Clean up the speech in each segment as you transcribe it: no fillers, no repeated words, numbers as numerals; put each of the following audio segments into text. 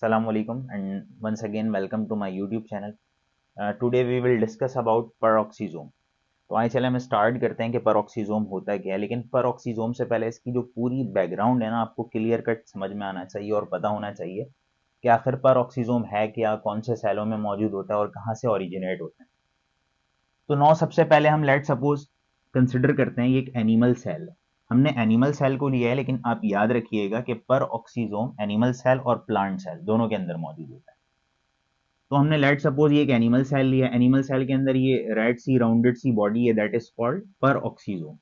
Assalamu alaikum and once again welcome to my YouTube channel. Today we will discuss about peroxisome. तो आइए चले हम start करते हैं कि पेरोक्सीजोम होता क्या है। लेकिन पेरोक्सीजोम से पहले इसकी जो पूरी बैकग्राउंड है ना, आपको क्लियर कट समझ में आना चाहिए और पता होना चाहिए कि आखिर पेरोक्सीजोम है क्या, कौन से सेलों में मौजूद होता है और कहाँ से ओरिजिनेट होता है। तो नौ सबसे पहले हम लेट सपोज कंसिडर करते हैं ये एक एनिमल सेल है। हमने एनिमल सेल को लिया है, लेकिन आप याद रखिएगा कि पेरोक्सीजोम एनिमल सेल और प्लांट सेल दोनों के अंदर मौजूद होता है। तो हमने लेट सपोज ये एक एनिमल सेल लिया। एनिमल सेल के अंदर ये रेड सी राउंडेड सी बॉडी है, दैट इज कॉल्ड पेरोक्सीजोम।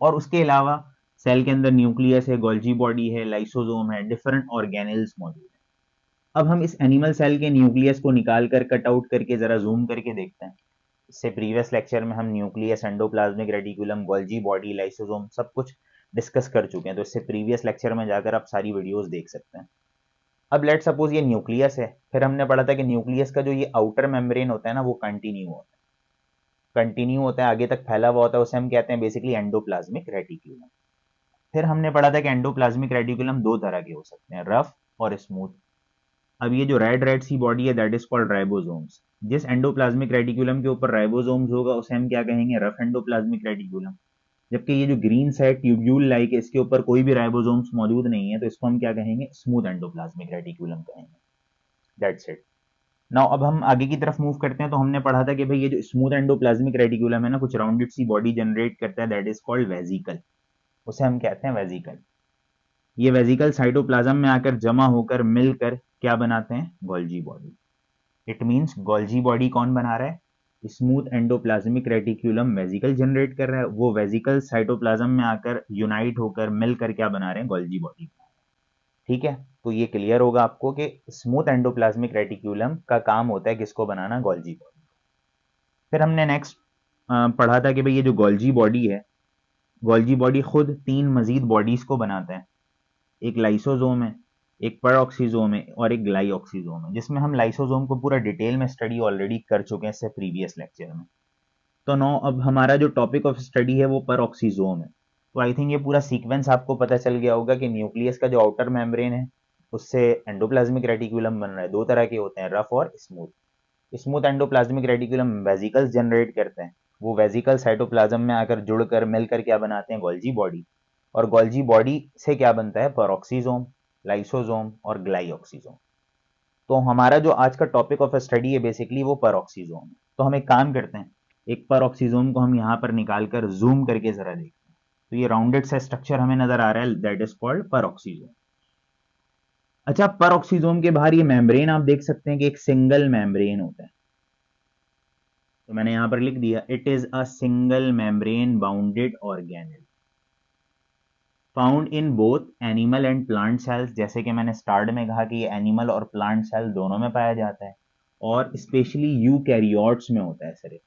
और उसके अलावा सेल के अंदर न्यूक्लियस है, गोल्जी बॉडी है, लाइसोसोम है, डिफरेंट ऑर्गेनेल्स मौजूद है। अब हम इस एनिमल सेल के न्यूक्लियस को निकाल कर कट आउट करके जरा जूम करके देखते हैं। इससे प्रीवियस लेक्चर में हम nucleus, endoplasmic reticulum, Golgi body, lysosome सब कुछ डिस्कस कर चुके हैं। तो इससे प्रीवियस लेक्चर में जाकर आप सारी वीडियोस देख सकते हैं। अब लेट सपोज ये न्यूक्लियस है। फिर हमने पढ़ा था कि न्यूक्लियस का जो ये आउटर मेम्ब्रेन होता है ना, वो कंटिन्यू होता है, आगे तक फैला हुआ होता है, उसे हम कहते हैं बेसिकली एंडोप्लाज्मिक रेटिकुलम। फिर हमने पढ़ा था कि एंडोप्लाज्मिक रेटिकुलम दो तरह के हो सकते हैं, रफ और स्मूथ। अब ये जो रेड रेड सी बॉडी है, दैट इज कॉल्ड राइबोसोम्स। जिस एंडोप्लाज्मिक रेटिकुलम के ऊपर राइबोसोम्स होगा उसे हम क्या कहेंगे, रफ एंडोप्लाज्मिक रेटिकुलम। जबकि ये जो ग्रीन सा है, ट्यूब्यूल लाइक, इसके ऊपर कोई भी राइबोसोम्स मौजूद नहीं है, तो इसको हम क्या कहेंगे, स्मूथ एंडोप्लाज्मिक रेटिकुलम कहेंगे। That's it. नाउ अब हम आगे की तरफ मूव करते हैं। तो हमने पढ़ा था कि भाई ये जो स्मूथ एंडोप्लाज्मिक रेटिकुलम है ना, कुछ राउंडेड सी बॉडी जनरेट करता है, दैट इज कॉल्ड वेजिकल। उसे हम कहते हैं वेजिकल। ये वेजिकल साइटोप्लाज्म में आकर जमा होकर मिलकर क्या बनाते हैं, Golgi body. It means Golgi body कौन बना रहा है, smooth endoplasmic reticulum vesicle generate कर रहा है, वो वेजिकल साइटोप्लाज्म में आकर यूनाइट होकर मिलकर क्या बना रहे हैं, गोल्जी बॉडी। ठीक है, तो ये क्लियर होगा आपको कि स्मूथ एंडोप्लाज्मिक रेटिकुलम का काम होता है किसको बनाना, गोल्जी बॉडी। फिर हमने नेक्स्ट पढ़ा था कि भाई ये जो गोल्जी बॉडी है, गोल्जी बॉडी खुद तीन मजीद बॉडीज को बनाता है। एक लाइसोसोम है, एक पेरोक्सीजोम है और एक ग्लाइऑक्सीजोम है, जिसमें हम लाइसोसोम को पूरा डिटेल में स्टडी ऑलरेडी कर चुके हैं इससे प्रीवियस लेक्चर में। तो नो, अब हमारा जो टॉपिक ऑफ स्टडी है वो पेरोक्सीजोम है। तो आई थिंक ये पूरा सीक्वेंस आपको पता चल गया होगा कि न्यूक्लियस का जो आउटर मेम्ब्रेन है उससे एंडोप्लाज्मिक रेटिकुलम बन रहा है। दो तरह के होते हैं, रफ और smooth. Smooth endoplasmic reticulum vesicles generate करते हैं। वो वेजिकल साइटोप्लाज्म में आकर जुड़कर मिलकर क्या बनाते हैं, गोल्जी बॉडी। और गोल्जी बॉडी से क्या बनता है, पेरोक्सीजोम, लाइसोसोम और ग्लाइऑक्सीजोम। तो हमारा जो आज का टॉपिक ऑफ स्टडी है बेसिकली वो पेरोक्सीजोम है। तो हम एक काम करते हैं, एक पेरोक्सीजोम को हम यहाँ पर निकालकर जूम करके जरा देखते हैं। तो ये राउंडेड सा स्ट्रक्चर हमें नजर आ रहा है, दैट इज कॉल्ड पेरोक्सीजोम। अच्छा, पेरोक्सीजोम के बाहर ये मेम्ब्रेन आप देख सकते हैं कि एक सिंगल मेम्ब्रेन होता है। तो मैंने यहां पर लिख दिया, it is a single membrane bounded organelle found in both animal and plant cells. जैसे कि मैंने स्टार्ट में कहा कि ये एनिमल और प्लांट सेल दोनों में पाया जाता है, और स्पेशली यूकैरियोट्स में होता है सिर्फ।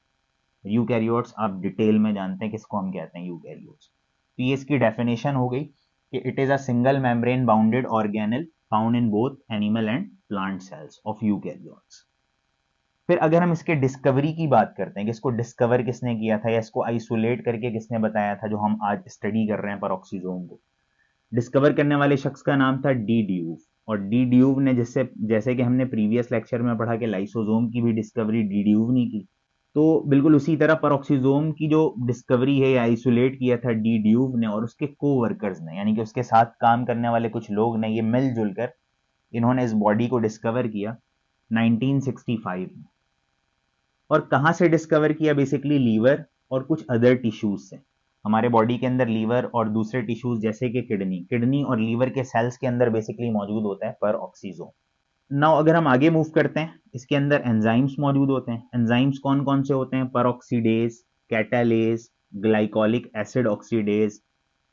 यूकैरियोट्स आप डिटेल में जानते हैं किसको हम कहते हैं, यूकैरियोट्स। तो ये इसकी डेफिनेशन हो गई कि it is a single membrane bounded organelle found in both animal and plant cells of eukaryotes. फिर अगर हम इसके डिस्कवरी की बात करते हैं कि इसको डिस्कवर किसने किया था या इसको आइसोलेट करके किसने बताया था, जो हम आज स्टडी कर रहे हैं पेरोक्सीजोम को, डिस्कवर करने वाले शख्स का नाम था डी ड्यूव। और डी ड्यूव ने, जिससे जैसे कि हमने प्रीवियस लेक्चर में पढ़ा कि लाइसोसोम की भी डिस्कवरी डी ड्यूव ने की, तो बिल्कुल उसी तरह पेरोक्सीजोम की जो डिस्कवरी है या आइसोलेट किया था डी ड्यूव ने और उसके को वर्कर्स ने, यानी कि उसके साथ काम करने वाले कुछ लोग ने, ये मिलजुल कर इन्होंने इस बॉडी को डिस्कवर किया 1965 में। और कहां से डिस्कवर किया, बेसिकली लीवर और कुछ अदर टिश्यूज से। हमारे बॉडी के अंदर लीवर और दूसरे टिश्यूज जैसे कि किडनी और लीवर के सेल्स के अंदर बेसिकली मौजूद होता है पेरोक्सीजोम। नाउ अगर हम आगे मूव करते हैं, इसके अंदर एंजाइम्स मौजूद होते हैं। एंजाइम्स कौन कौन से होते हैं, peroxidase, catalase, glycolic acid oxidase,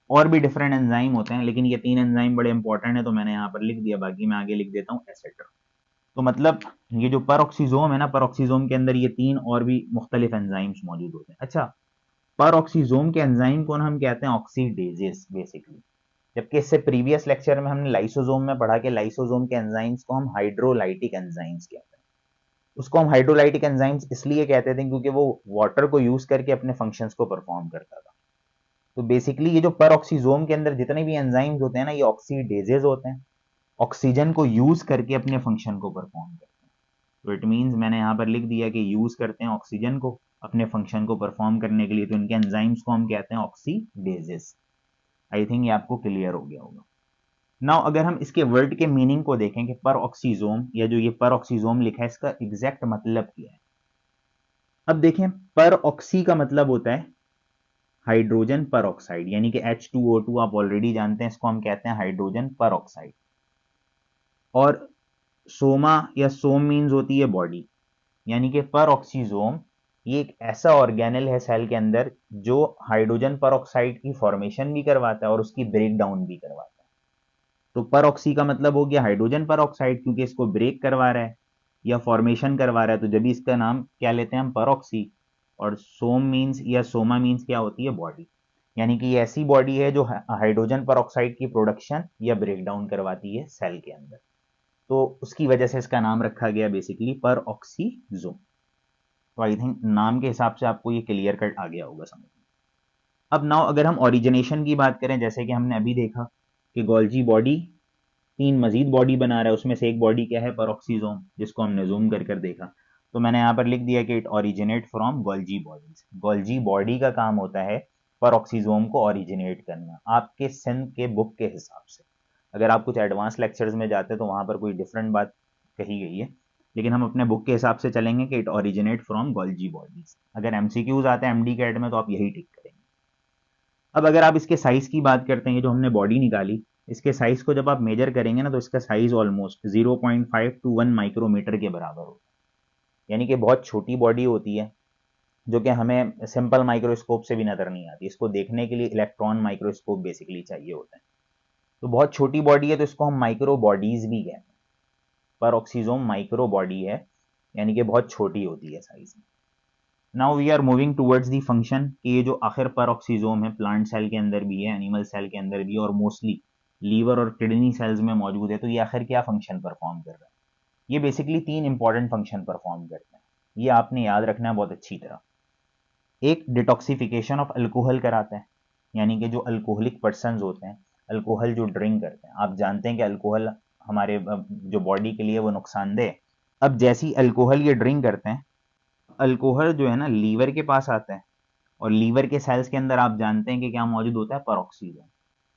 और भी डिफरेंट एंजाइम होते हैं, लेकिन ये तीन एंजाइम बड़े इंपॉर्टेंट है तो मैंने यहाँ पर लिख दिया, बाकी मैं आगे लिख देता हूँ एसेट्रा। तो मतलब ये जो पेरोक्सीजोम है ना, पेरोक्सीजोम के अंदर ये तीन और भी मुख्तलिफ एंजाइम्स मौजूद होते हैं। अच्छा, पेरोक्सीजोम के एंजाइम को ना हम कहते हैं ऑक्सीडेजेस बेसिकली। जबकि इससे प्रीवियस लेक्चर में हमने लाइसोसोम में पढ़ा कि लाइसोसोम के एंजाइम्स को हम हाइड्रोलाइटिक एंजाइम्स कहते हैं। उसको हम हाइड्रोलाइटिक एंजाइम्स इसलिए कहते थे क्योंकि वो वाटर को यूज करके अपने फंक्शंस को परफॉर्म करता था। तो बेसिकली ये जो पेरोक्सीजोम के अंदर जितने भी एंजाइम्स होते हैं ना, ये ऑक्सीडेजेस होते हैं। ऑक्सीजन को यूज करके अपने फंक्शन को परफॉर्म करते हैं। तो इट मीन्स मैंने यहाँ पर लिख दिया कि यूज करते हैं ऑक्सीजन को अपने फंक्शन को परफॉर्म करने के लिए, तो इनके एंजाइम्स को हम कहते हैं ऑक्सीडेजेस। आई थिंक ये आपको क्लियर हो गया होगा। नाउ अगर हम इसके वर्ड के मीनिंग को देखें कि पर ऑक्सीजोम, या जो ये पर ऑक्सीजोम लिखा है इसका एग्जैक्ट मतलब क्या है। अब देखें, पर ऑक्सी का मतलब होता है हाइड्रोजन पर ऑक्साइड, यानी कि H2O2 आप ऑलरेडी जानते हैं, इसको हम कहते हैं हाइड्रोजन पर ऑक्साइड। और सोमा या सोम मीन्स होती है बॉडी, यानी कि पर ऑक्सीजोम ये एक ऐसा ऑर्गेनल है सेल के अंदर जो हाइड्रोजन पर ऑक्साइड की फॉर्मेशन भी करवाता है और उसकी ब्रेक डाउन भी करवाता है। तो पर ऑक्सी का मतलब हो गया हाइड्रोजन पर ऑक्साइड, क्योंकि इसको ब्रेक करवा रहा है या फॉर्मेशन करवा रहा है, तो जब भी इसका नाम क्या लेते हैं हम, पर ऑक्सी। और सोम मीन्स या सोमा मीन्स क्या होती है, बॉडी, यानी कि ये ऐसी बॉडी है जो हाइड्रोजन पर ऑक्साइड की प्रोडक्शन या ब्रेक डाउन करवाती है सेल के अंदर। तो उसकी वजह से इसका नाम रखा गया बेसिकली पर ऑक्सीजोम। तो आई थिंक नाम के हिसाब से आपको ये क्लियर कट आ गया होगा समझ में। अब नाउ अगर हम ओरिजिनेशन की बात करें, जैसे कि हमने अभी देखा कि गोल्जी बॉडी 3 मजीद बॉडी बना रहा है, उसमें से एक बॉडी क्या है, परऑक्सीजोम, जिसको हमने जूम कर देखा। तो मैंने यहाँ पर लिख दिया कि it originate from Golgi bodies. Golgi body का काम होता है परऑक्सीजोम को ओरिजिनेट करना, आपके सिंध के बुक के हिसाब से। अगर आप कुछ एडवांस लेक्चर्स में जाते हैं तो वहां पर कोई डिफरेंट बात कही गई है, लेकिन हम अपने बुक के हिसाब से चलेंगे कि it originate from Golgi bodies. अगर एमसीक्यूज आते हैं एमडी कैट में तो आप यही टिक करेंगे। अब अगर आप इसके साइज की बात करते हैं, जो हमने बॉडी निकाली, इसके साइज को जब आप मेजर करेंगे ना, तो इसका साइज ऑलमोस्ट 0.5 to 1 माइक्रोमीटर के बराबर होता है, यानी कि बहुत छोटी बॉडी होती है, जो कि हमें सिंपल माइक्रोस्कोप से भी नजर नहीं आती। इसको देखने के लिए इलेक्ट्रॉन माइक्रोस्कोप बेसिकली चाहिए होता है। तो बहुत छोटी बॉडी है, तो इसको हम माइक्रो बॉडीज भी कहते हैं। पर ऑक्सीजोम माइक्रो बॉडी है, यानी कि बहुत छोटी होती है साइज में। Now we are moving towards the function, कि ये जो आखिर पर ऑक्सीजोम है प्लांट सेल के अंदर भी है, एनिमल सेल के अंदर भी है, और मोस्टली लीवर और किडनी सेल्स में मौजूद है, तो ये आखिर क्या फंक्शन परफॉर्म कर रहा है। ये बेसिकली 3 इंपॉर्टेंट फंक्शन परफॉर्म करते हैं, ये आपने याद रखना है बहुत अच्छी तरह। एक, डिटॉक्सिफिकेशन ऑफ अल्कोहल कराता है, यानी कि जो अल्कोहलिक पर्सन होते हैं, अल्कोहल जो ड्रिंक करते हैं, आप जानते हैं कि अल्कोहल हमारे जो बॉडी के लिए वो नुकसानदेह है। अब जैसी अल्कोहल ये ड्रिंक करते हैं, अल्कोहल जो है ना लीवर के पास आता है, और लीवर के सेल्स के अंदर आप जानते हैं कि क्या मौजूद होता है, पर ऑक्सीजन।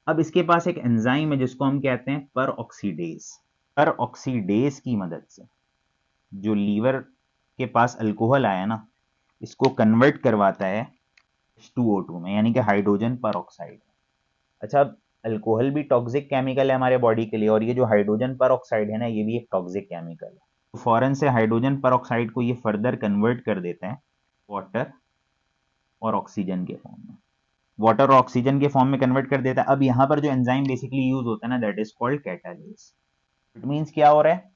अब इसके पास एक एंजाइम है जिसको हम कहते हैं पर ऑक्सीडेज। पर ऑक्सीडेज की मदद से जो लीवर के पास अल्कोहल आया ना, इसको कन्वर्ट करवाता है H2O2 में, यानी कि हाइड्रोजन पर ऑक्साइड। अच्छा, अब अल्कोहल भी टॉक्सिक केमिकल है हमारे बॉडी के लिए, और ये जो हाइड्रोजन पर ऑक्साइड है ना, ये भी एक टॉक्सिक केमिकल है। तो फौरन से हाइड्रोजन पर ऑक्साइड को ये फर्दर कन्वर्ट कर देता है वाटर और ऑक्सीजन के फॉर्म में, वाटर और ऑक्सीजन के फॉर्म में कन्वर्ट कर देता है। अब यहाँ पर जो एंजाइम बेसिकली यूज होता है ना, that is called catalase. It means क्या हो रहा है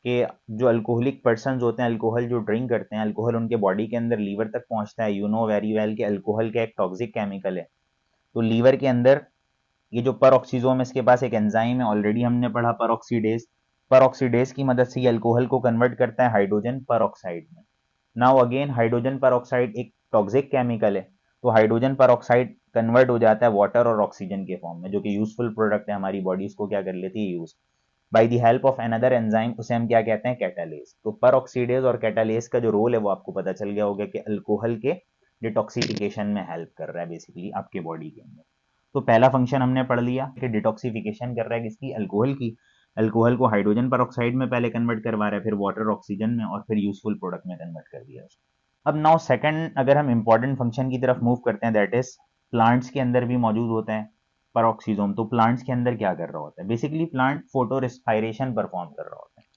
कि जो अल्कोहलिक पर्सन होते हैं, अल्कोहल जो ड्रिंक करते हैं, अल्कोहल उनके बॉडी के अंदर लीवर तक पहुंचता है। यू नो वेरी वेल कि अल्कोहल का एक टॉक्सिक केमिकल है। तो लीवर के अंदर ये जो पर ऑक्सीजोम, इसके पास एक एंजाइम है, ऑलरेडी हमने पढ़ा पर ऑक्सीडेज। पर ऑक्सीडेज की मदद से ये अल्कोहल को कन्वर्ट करता है हाइड्रोजन पर ऑक्साइड में। नाउ अगेन हाइड्रोजन पर ऑक्साइड एक टॉक्सिक केमिकल है, तो हाइड्रोजन पर ऑक्साइड कन्वर्ट हो जाता है वाटर और ऑक्सीजन के फॉर्म में, जो कि यूजफुल प्रोडक्ट है, हमारी बॉडी इसको क्या कर लेती है, use by the help of another enzyme. उसे हम क्या कहते हैं, कैटालेस। तो पर ऑक्सीडेज और कैटालेस का जो रोल है वो आपको पता चल गया होगा कि अल्कोहल के डिटॉक्सिफिकेशन में हेल्प कर रहा है बेसिकली आपके बॉडी के अंदर। तो पहला फंक्शन हमने पढ़ लिया कि डिटॉक्सिफिकेशन कर रहा है किसकी, अल्कोहल की। अल्कोहल को हाइड्रोजन पर ऑक्साइड में पहले कन्वर्ट करवा रहा है, फिर वाटर ऑक्सीजन में, और फिर यूजफुल प्रोडक्ट में कन्वर्ट कर दिया उसको। अब नाउ सेकंड, अगर हम इंपॉर्टेंट फंक्शन की तरफ मूव करते हैं, दैट इज प्लांट्स के अंदर भी मौजूद होता है पर ऑक्सीजोम। तो प्लांट्स के अंदर क्या कर रहा होता है, basically plant photo respiration perform कर रहा होता है।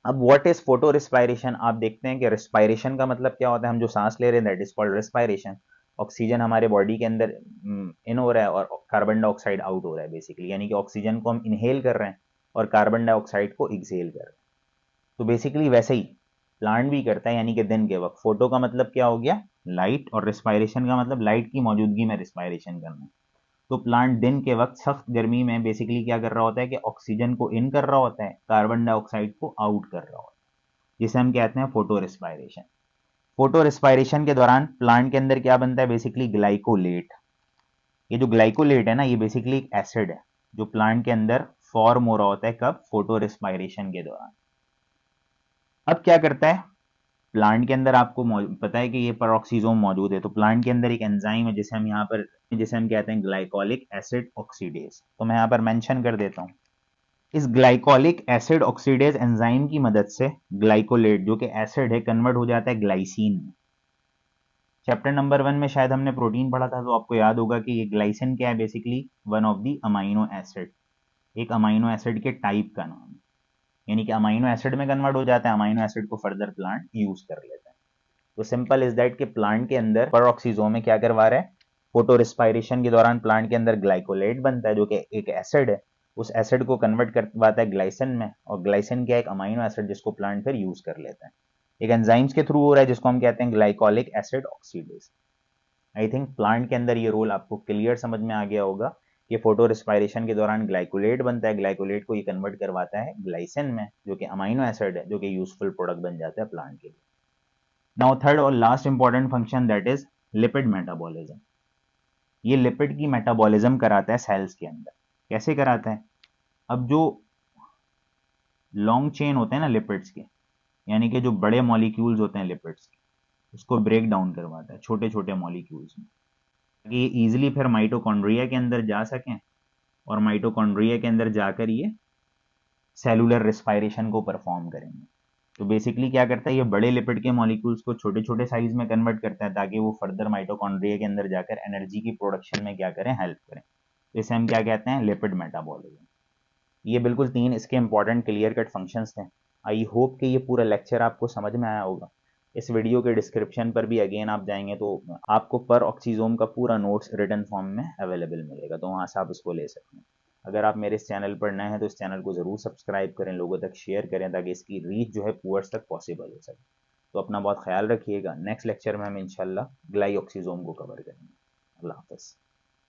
अब व्हाट इज फोटो रिस्पायरेशन, आप देखते हैं कि रिस्पायरेशन का मतलब क्या होता है, हम जो सांस ले रहे हैं that is called respiration. Oxygen हमारे बॉडी के अंदर इन हो रहा है और कार्बन डाइऑक्साइड आउट हो रहा है बेसिकली, यानी कि ऑक्सीजन को हम इनहेल कर रहे हैं और कार्बन डाइऑक्साइड को एक्सहेल कर रहे हैं। तो बेसिकली वैसे ही प्लांट भी करता है, यानी कि दिन के वक्त। फोटो का मतलब क्या हो गया, लाइट, और रिस्पायरेशन का मतलब लाइट की मौजूदगी में रिस्पायरेशन करना। तो प्लांट दिन के वक्त सख्त गर्मी में बेसिकली क्या कर रहा होता है कि ऑक्सीजन को इन कर रहा होता है, कार्बन डाइऑक्साइड को आउट कर रहा होता है, जिसे हम कहते हैं फोटो रिस्पायरेशन। फोटो रिस्पायरेशन के दौरान प्लांट के अंदर क्या बनता है, बेसिकली ग्लाइकोलेट। ये जो ग्लाइकोलेट है ना, ये बेसिकली एक एसिड है जो प्लांट के अंदर फॉर्म हो रहा होता है कब? फोटो रिस्पायरेशन के दौरान। अब क्या करता है प्लांट के अंदर, आपको पता है कि ये पेरोक्सीसोम मौजूद है, तो प्लांट के अंदर एक एंजाइम है जिसे हम यहाँ पर कहते हैं ग्लाइकोलिक एसिड ऑक्सीडेज। तो मैं यहाँ पर मेंशन कर देता हूँ। इस ग्लाइकोलिक एसिड ऑक्सीडेज एंजाइम की मदद से ग्लाइकोलेट जो कि एसिड है कन्वर्ट हो जाता है ग्लाइसिन में। चैप्टर नंबर 1 में शायद हमने प्रोटीन पढ़ा था, तो आपको याद होगा कि ये ग्लाइसिन क्या है? Basically one of the amino acid, एक अमाइनो एसिड के टाइप का नाम है, यानी कि अमाइनो एसिड में कन्वर्ट हो जाता है, अमाइनो एसिड को फर्दर प्लांट यूज कर लेता है। तो सिंपल इज दैट कि प्लांट के अंदर पेरोक्सीसोम में क्या करवा रहा है? फोटो रिस्पायरेशन के दौरान प्लांट के अंदर ग्लाइकोलेट बनता है जो कि एक एसिड है, उस एसिड को कन्वर्ट करवाता है ग्लाइसिन में, और ग्लाइसिन क्या है? एक अमाइनो एसिड जिसको प्लांट फिर यूज कर लेता है। एक एंजाइम्स के थ्रू हो रहा है जिसको हम कहते हैं glycolic acid oxidase. I think plant के अंदर ये रोल आपको क्लियर समझ में आ गया होगा कि फोटो रिस्पायरेशन के दौरान ग्लाइकोलेट बनता है, ग्लाइकोलेट को ये कन्वर्ट करवाता है ग्लाइसिन में जो कि अमाइनो एसिड है, जो कि यूजफुल प्रोडक्ट बन जाता है प्लांट के लिए। नाउ थर्ड और last important function that is lipid metabolism. ये लिपिड की मेटाबॉलिज्म कराता है सेल्स के अंदर। कैसे कराता है? अब जो लॉन्ग चेन होते हैं ना लिपिड्स के, यानी कि जो बड़े मॉलिक्यूल्स होते हैं लिपिड्स के, उसको ब्रेक डाउन करवाता है छोटे छोटे मॉलिक्यूल्स में, ताकि ये इजीली फिर माइटोकॉन्ड्रिया के अंदर जा सकें, और माइटोकॉन्ड्रिया के अंदर जाकर ये सेलुलर रिस्पायरेशन को परफॉर्म करेंगे। तो बेसिकली क्या करता है? ये बड़े लिपिड के मॉलिक्यूल्स को छोटे छोटे साइज में कन्वर्ट करता है ताकि वो फर्दर माइटोकॉन्ड्रिया के अंदर जाकर एनर्जी की प्रोडक्शन में क्या करें? हेल्प करें। तो इसे हम क्या कहते हैं? Lipid metabolism. ये बिल्कुल 3 इसके इंपॉर्टेंट क्लियर कट फंक्शंस थे। आई होप कि ये पूरा लेक्चर आपको समझ में आया होगा। इस वीडियो के डिस्क्रिप्शन पर भी अगेन आप जाएंगे तो आपको पर ऑक्सीजोम का पूरा नोट्स रिटन फॉर्म में अवेलेबल मिलेगा, तो वहाँ से आप उसको ले सकते हैं। अगर आप मेरे इस चैनल पर नए हैं तो इस चैनल को ज़रूर सब्सक्राइब करें, लोगों तक शेयर करें ताकि इसकी रीच जो है व्यूअर्स तक पॉसिबल हो सके। तो अपना बहुत ख्याल रखिएगा। नेक्स्ट लेक्चर में हम इंशाल्लाह ग्लाइऑक्सीजोम को कवर करेंगे। अल्लाह हाफ़िज़।